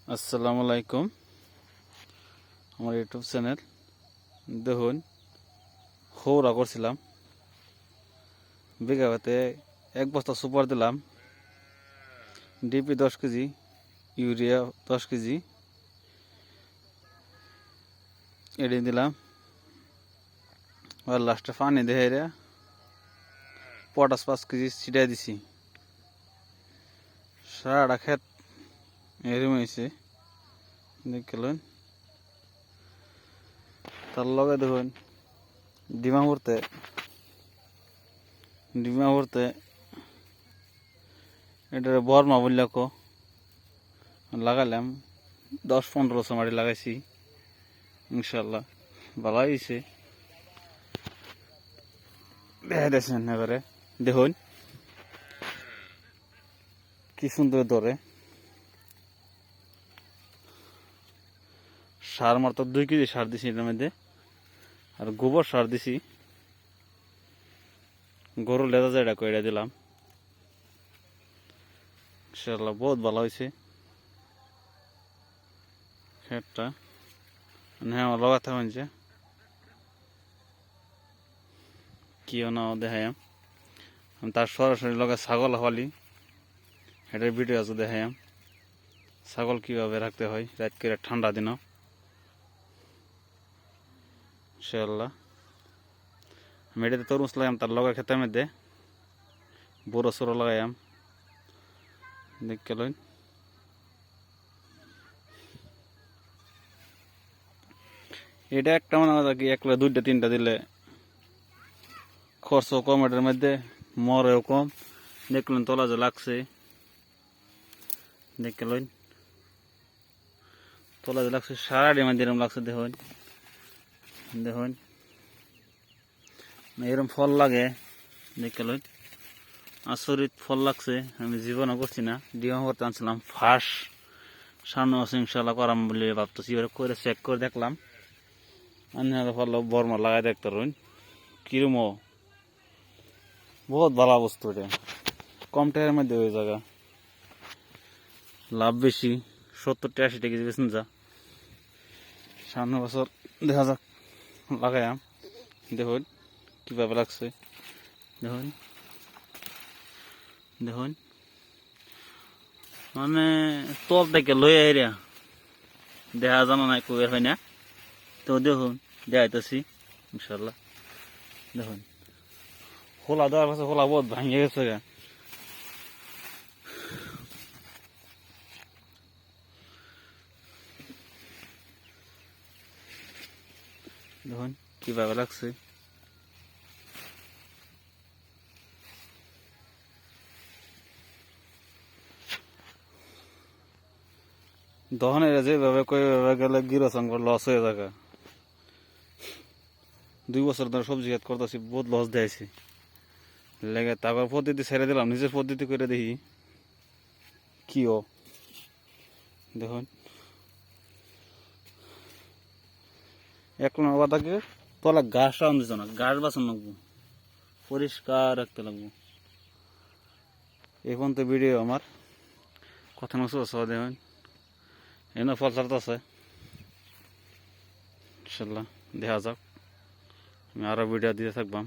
আসসালামু আলাইকুম। আমার ইউটিউব চ্যানেল দেখুন, খৌরা করছিলাম বিঘাতে 1 বস্তা সুপার দিলাম, ডিপি 10 কেজি, ইউরিয়া 10 কেজি এড়িয়ে দিলাম। আর লাস্টে পানি দিয়ে পটাশ 5 কেজি ছিটাই দিছি। সারাটা ক্ষেত এরম হয়েছে দেখলেন। তার লগে দেখুন ডিমা ভরতে এটার বর্মা বললে লাগালাম। 10-15 মাটি লাগাইছি, ইনশাল্লাহ ভালো হয়েছে। দেখা দিয়েছেন এবারে দেখুন কি সুন্দর ধরে। সার মাত্র 2 কেজি সার দিছি এটার মধ্যে, আর গোবর সার দিছি। গরুর লেদা যেটা কইরা দিলাম, ইনশাআল্লাহ বহুত ভালো হয়েছে ক্ষেতটা। হ্যাঁ লাগাতে হয়েছে কিও না দেখাই তার সরাসরি লগে ছাগল হওয়ালি এটার ভিডিও আছে দেখাই ছাগল কিভাবে রাখতে হয় রাত করে ঠান্ডা দিন। ইনশাআল্লাহ আমি এটাতে তরমুজ লাগাম, তার লগে খেতের মধ্যে বড়ো সরো লাগাইম দেখে লইন। এটা একটা মনে হয় কি 1-2-3টা দিলে খরচ কম, এটার মধ্যে মরেও কম। দেখলেন তলা যে লাগছে, দেখে লইন তলা যে লাগছে সারাটি মধ্যে এরকম লাগছে। দেখুন দেখুন এরকম ফল লাগে দেখে লইন, আচরিত ফল লাগছে। আমি জীবনও করছি না, ডিমা করতে আনছিলাম ফার্স্ট। সামনে মাসে ইনশাল্লাহ করাম বলে ভাবতেছি। এবার করে চেক করে দেখলাম, ফল বর্মা লাগাই দেখতে রইন কিরম বহুত ভালো বস্তু। এটা কম টাকার মধ্যে হয়ে জায়গা, লাভ বেশি। 70-80 কেজি বেছেন যা। সামনের বছর দেখা যাক লাগাইম। দেখুন কিভাবে লাগছে, দেখুন দেখুন মানে তল থেকে লই আইরা দেখা জানা নাই কুয়ের হয় না। তো দেখুন দেখাইতেছি ইনশাল্লাহ। দেখুন খোলা দেওয়ার কাছে খোলা বহুত ভাঙিয়ে গেছে গা। দেখুন কিভাবে লাগছে। দহনের যেভাবে কইভাবে গেলে গিরসঙ্গ লস হয়ে যাবে। 2 বছর ধরে সবজি খেত করতেছি, বহুত লস দিয়েছি লেগে। তারপর পদ্ধতি ছেড়ে দিলাম, নিজের পদ্ধতি করে দেখি কিও। দেখুন 1 নম্বর কথা কি, তলা ঘাস রাউন দিত না, ঘাস বাঁচানো লাগবো, পরিষ্কার রাখতে লাগবো। এখন তো ভিডিও আমার কথা নষ্ট দেখুন এনে ফল ছাড়তেছে। ইনশাল্লাহ দেখা যাক, আমি আরো ভিডিও দিয়ে থাকবাম।